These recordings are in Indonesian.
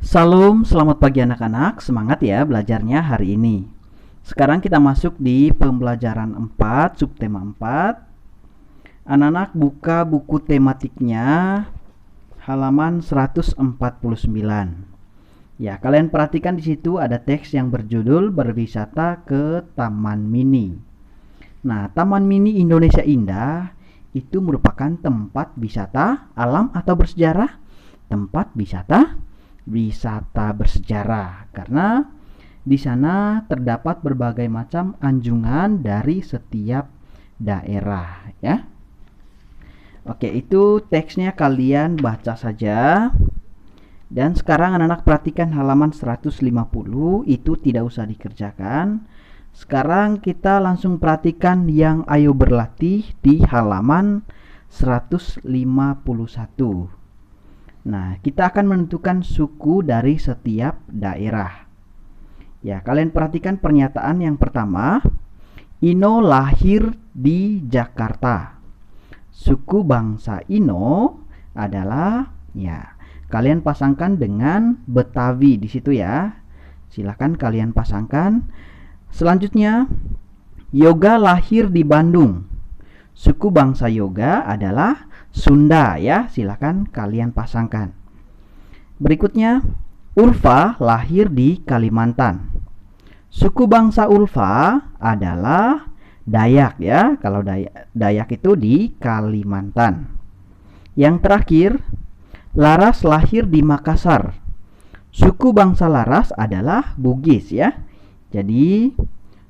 Salam, selamat pagi anak-anak. Semangat ya belajarnya hari ini. Sekarang kita masuk di pembelajaran 4, subtema 4. Anak-anak buka buku tematiknya halaman 149. Ya, kalian perhatikan di situ ada teks yang berjudul Berwisata ke Taman Mini. Nah, Taman Mini Indonesia Indah itu merupakan tempat wisata alam atau bersejarah? Tempat wisata bersejarah, karena di sana terdapat berbagai macam anjungan dari setiap daerah ya. Oke, itu teksnya kalian baca saja. Dan sekarang anak-anak perhatikan halaman 150, itu tidak usah dikerjakan. Sekarang kita langsung perhatikan yang ayo berlatih di halaman 151. Nah, kita akan menentukan suku dari setiap daerah. Ya, kalian perhatikan pernyataan yang pertama. Ino lahir di Jakarta. Suku bangsa Ino adalah, ya, kalian pasangkan dengan Betawi di situ ya. Silakan kalian pasangkan. Selanjutnya, Yoga lahir di Bandung. Suku bangsa Yoga adalah Sunda ya, silakan kalian pasangkan. Berikutnya, Ulfa lahir di Kalimantan. Suku bangsa Ulfa adalah Dayak ya, kalau Dayak itu di Kalimantan. Yang terakhir, Laras lahir di Makassar. Suku bangsa Laras adalah Bugis ya. Jadi,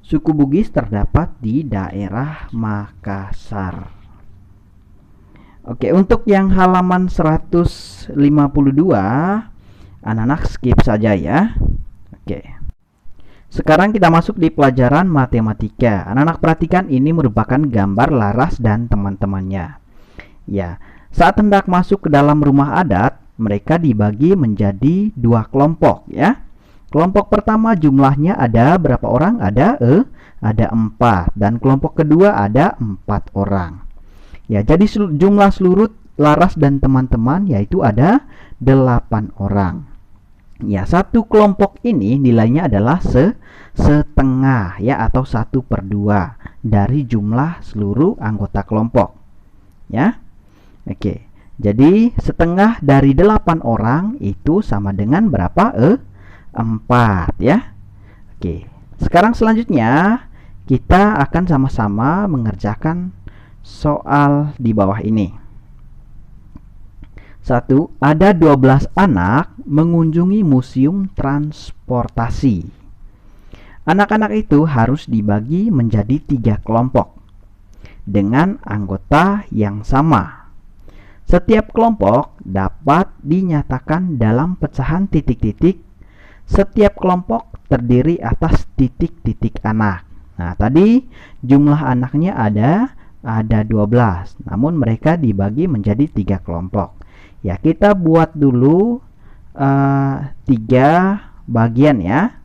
suku Bugis terdapat di daerah Makassar. Oke, untuk yang halaman 152, anak-anak skip saja ya. Oke. Sekarang kita masuk di pelajaran matematika. Anak-anak perhatikan, ini merupakan gambar Laras dan teman-temannya. Ya, saat hendak masuk ke dalam rumah adat, mereka dibagi menjadi dua kelompok ya. Kelompok pertama jumlahnya ada berapa orang? Ada 4. Dan kelompok kedua ada 4 orang. Ya, jadi jumlah seluruh Laras dan teman-teman yaitu ada 8 orang. Ya, satu kelompok ini nilainya adalah setengah ya, atau 1/2 dari jumlah seluruh anggota kelompok. Ya. Oke. Jadi setengah dari 8 orang itu sama dengan berapa? 4 ya. Oke. Sekarang selanjutnya kita akan sama-sama mengerjakan soal di bawah ini. 1. Ada 12 anak mengunjungi museum transportasi. Anak-anak itu harus dibagi menjadi 3 kelompok dengan anggota yang sama. Setiap kelompok dapat dinyatakan dalam pecahan titik-titik. Setiap kelompok terdiri atas titik-titik anak. Nah, tadi jumlah anaknya ada 12, namun mereka dibagi menjadi 3 kelompok. Ya, kita buat dulu 3 bagian ya.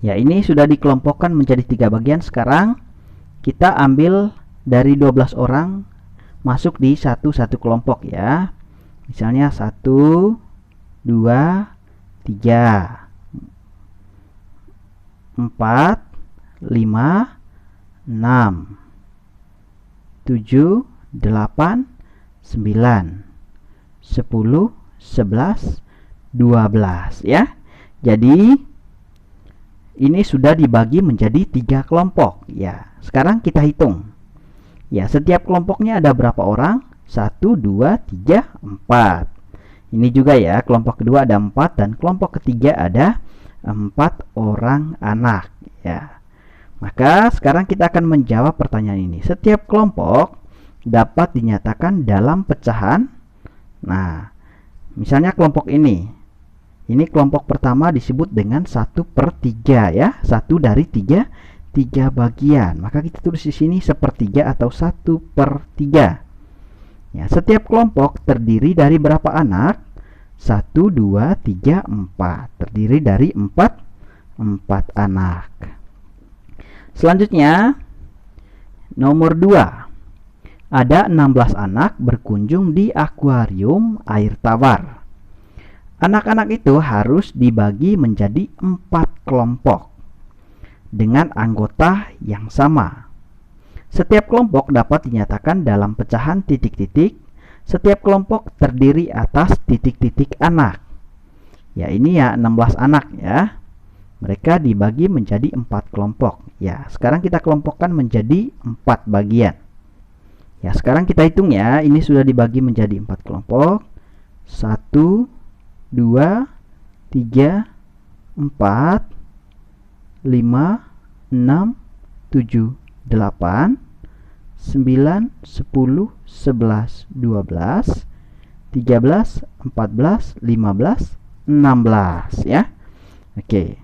Ya, ini sudah dikelompokkan menjadi 3 bagian. Sekarang kita ambil dari 12 orang masuk di satu kelompok ya. Misalnya 1, 2, 3, 4, 5, 6, 7, 8, 9, 10, 11, 12 ya. Jadi ini sudah dibagi menjadi 3 kelompok ya. Sekarang kita hitung. Ya, setiap kelompoknya ada berapa orang? 1, 2, 3, 4. Ini juga ya, kelompok kedua ada 4 dan kelompok ketiga ada 4 orang anak ya. Maka sekarang kita akan menjawab pertanyaan ini. Setiap kelompok dapat dinyatakan dalam pecahan. Nah, misalnya kelompok ini. Ini kelompok pertama disebut dengan 1/3 ya. 1 dari 3 bagian. Maka kita tulis di sini 1/3 atau 1/3. Ya, setiap kelompok terdiri dari berapa anak? 1, 2, 3, 4. Terdiri dari 4 anak. Selanjutnya, nomor 2. Ada 16 anak berkunjung di akuarium air tawar. Anak-anak itu harus dibagi menjadi 4 kelompok dengan anggota yang sama. Setiap kelompok dapat dinyatakan dalam pecahan titik-titik. Setiap kelompok terdiri atas titik-titik anak. Ya, ini ya 16 anak ya. Mereka dibagi menjadi 4 kelompok. Ya, sekarang kita kelompokkan menjadi 4 bagian. Ya, sekarang kita hitung ya. Ini sudah dibagi menjadi 4 kelompok. 1, 2, 3, 4, 5, 6, 7, 8, 9, 10, 11, 12, 13, 14, 15, 16 ya. Oke.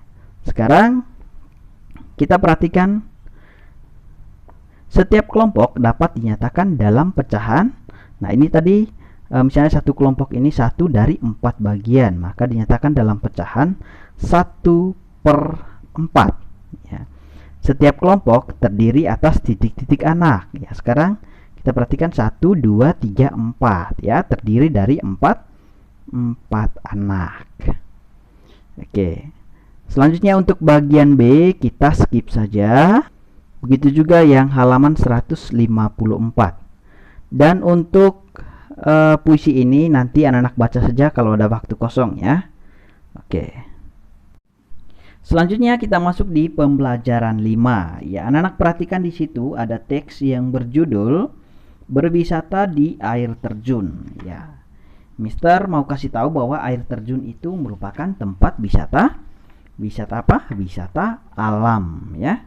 Sekarang kita perhatikan setiap kelompok dapat dinyatakan dalam pecahan. Nah, ini tadi misalnya satu kelompok ini 1 dari 4 bagian, maka dinyatakan dalam pecahan 1/4 ya. Setiap kelompok terdiri atas titik-titik anak ya. Sekarang kita perhatikan 1, 2, 3, 4 ya, terdiri dari 4 anak. Oke. Selanjutnya untuk bagian B kita skip saja. Begitu juga yang halaman 154. Dan untuk puisi ini nanti anak-anak baca saja kalau ada waktu kosong ya. Oke. Selanjutnya kita masuk di pembelajaran 5. Ya, anak-anak perhatikan di situ ada teks yang berjudul berwisata di air terjun. Ya. Mister mau kasih tahu bahwa air terjun itu merupakan tempat wisata. Wisata apa? Wisata alam ya.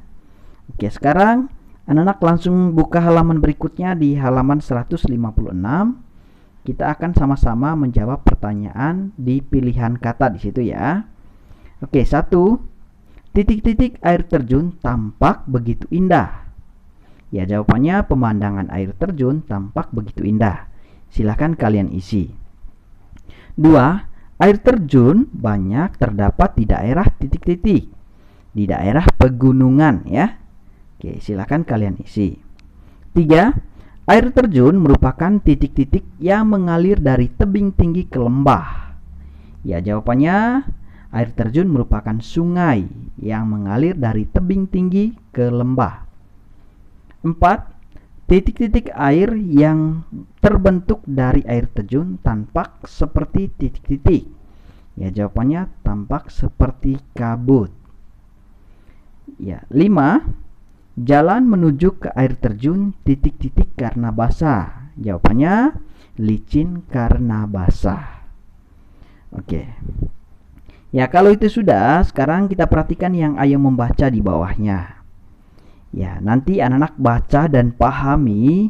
Oke, sekarang anak-anak langsung buka halaman berikutnya di halaman 156. Kita akan sama-sama menjawab pertanyaan di pilihan kata di situ ya. Oke, 1. Titik-titik air terjun tampak begitu indah. Ya, jawabannya pemandangan air terjun tampak begitu indah. Silahkan kalian isi. 2. Air terjun banyak terdapat di daerah titik-titik. Di daerah pegunungan ya. Oke, silahkan kalian isi. 3. Air terjun merupakan titik-titik yang mengalir dari tebing tinggi ke lembah. Ya, jawabannya air terjun merupakan sungai yang mengalir dari tebing tinggi ke lembah. 4. Titik-titik air yang terbentuk dari air terjun tampak seperti titik-titik. Ya, jawabannya tampak seperti kabut. Ya, 5. Jalan menuju ke air terjun titik-titik karena basah. Jawabannya licin karena basah. Oke. Ya, kalau itu sudah, sekarang kita perhatikan yang Ayo membaca di bawahnya. Ya, nanti anak-anak baca dan pahami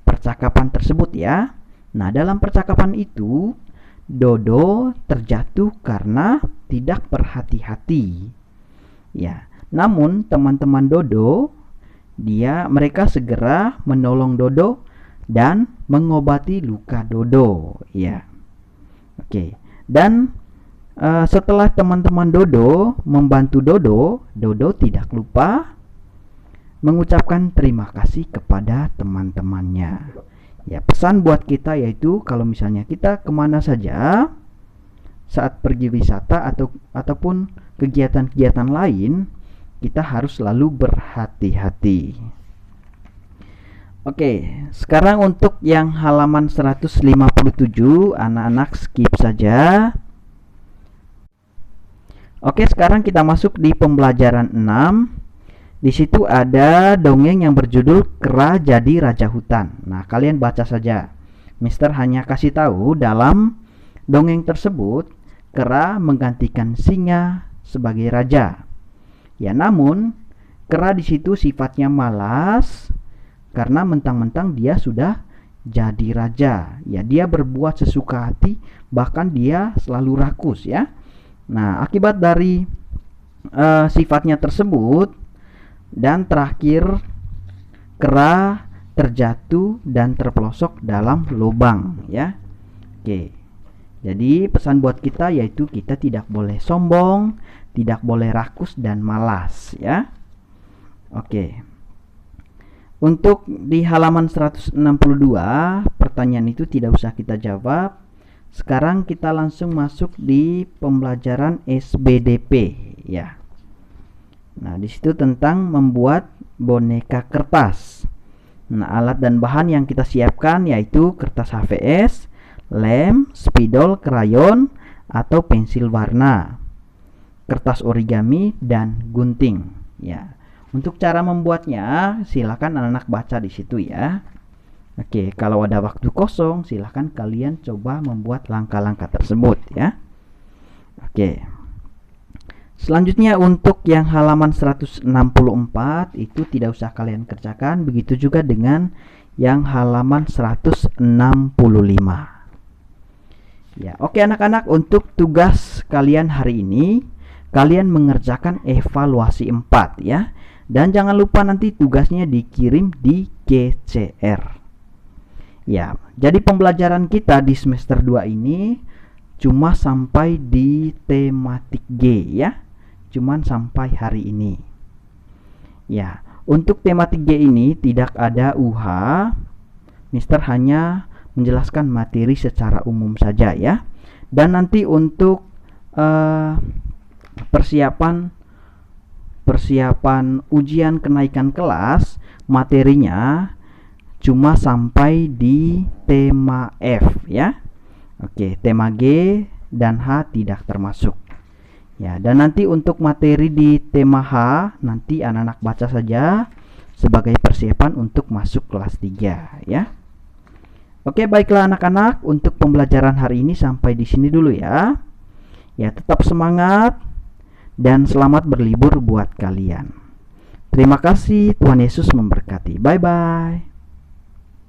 percakapan tersebut ya. Nah, dalam percakapan itu Dodo terjatuh karena tidak berhati-hati. Ya, namun teman-teman Dodo mereka segera menolong Dodo dan mengobati luka Dodo ya. Oke. Dan setelah teman-teman Dodo membantu Dodo, Dodo tidak lupa mengucapkan terima kasih kepada teman-temannya. Ya, pesan buat kita yaitu kalau misalnya kita kemana saja saat pergi wisata ataupun kegiatan-kegiatan lain, kita harus selalu berhati-hati. Oke, sekarang untuk yang halaman 157, anak-anak skip saja. Oke, sekarang kita masuk di pembelajaran 6. Di situ ada dongeng yang berjudul Kera Jadi Raja Hutan. Nah, kalian baca saja. Mister hanya kasih tahu dalam dongeng tersebut, kera menggantikan singa sebagai raja. Ya, namun kera di situ sifatnya malas karena mentang-mentang dia sudah jadi raja. Ya, dia berbuat sesuka hati, bahkan dia selalu rakus ya. Nah, akibat dari sifatnya tersebut dan terakhir kera terjatuh dan terpelosok dalam lubang ya. Oke. Jadi pesan buat kita yaitu kita tidak boleh sombong, tidak boleh rakus dan malas ya. Oke. Untuk di halaman 162, pertanyaan itu tidak usah kita jawab. Sekarang kita langsung masuk di pembelajaran SBDP ya. Nah, di situ tentang membuat boneka kertas. Nah, alat dan bahan yang kita siapkan yaitu kertas HVS, lem, spidol, krayon, atau pensil warna, kertas origami, dan gunting. Ya, untuk cara membuatnya, silakan anak-anak baca di situ ya. Oke, kalau ada waktu kosong, silakan kalian coba membuat langkah-langkah tersebut ya. Oke. Selanjutnya untuk yang halaman 164 itu tidak usah kalian kerjakan, begitu juga dengan yang halaman 165. Ya, oke anak-anak, untuk tugas kalian hari ini kalian mengerjakan evaluasi 4 ya. Dan jangan lupa nanti tugasnya dikirim di GCR. Ya, jadi pembelajaran kita di semester 2 ini cuma sampai di tematik G ya. Cuman sampai hari ini. Ya, untuk tematik G ini tidak ada UH. Mister hanya menjelaskan materi secara umum saja ya. Dan nanti untuk persiapan ujian kenaikan kelas, materinya cuma sampai di tema F ya. Oke, tema G dan H tidak termasuk. Ya, dan nanti untuk materi di tema H nanti anak-anak baca saja sebagai persiapan untuk masuk kelas 3 ya. Oke, baiklah anak-anak, untuk pembelajaran hari ini sampai di sini dulu ya. Ya, tetap semangat dan selamat berlibur buat kalian. Terima kasih, Tuhan Yesus memberkati. Bye bye.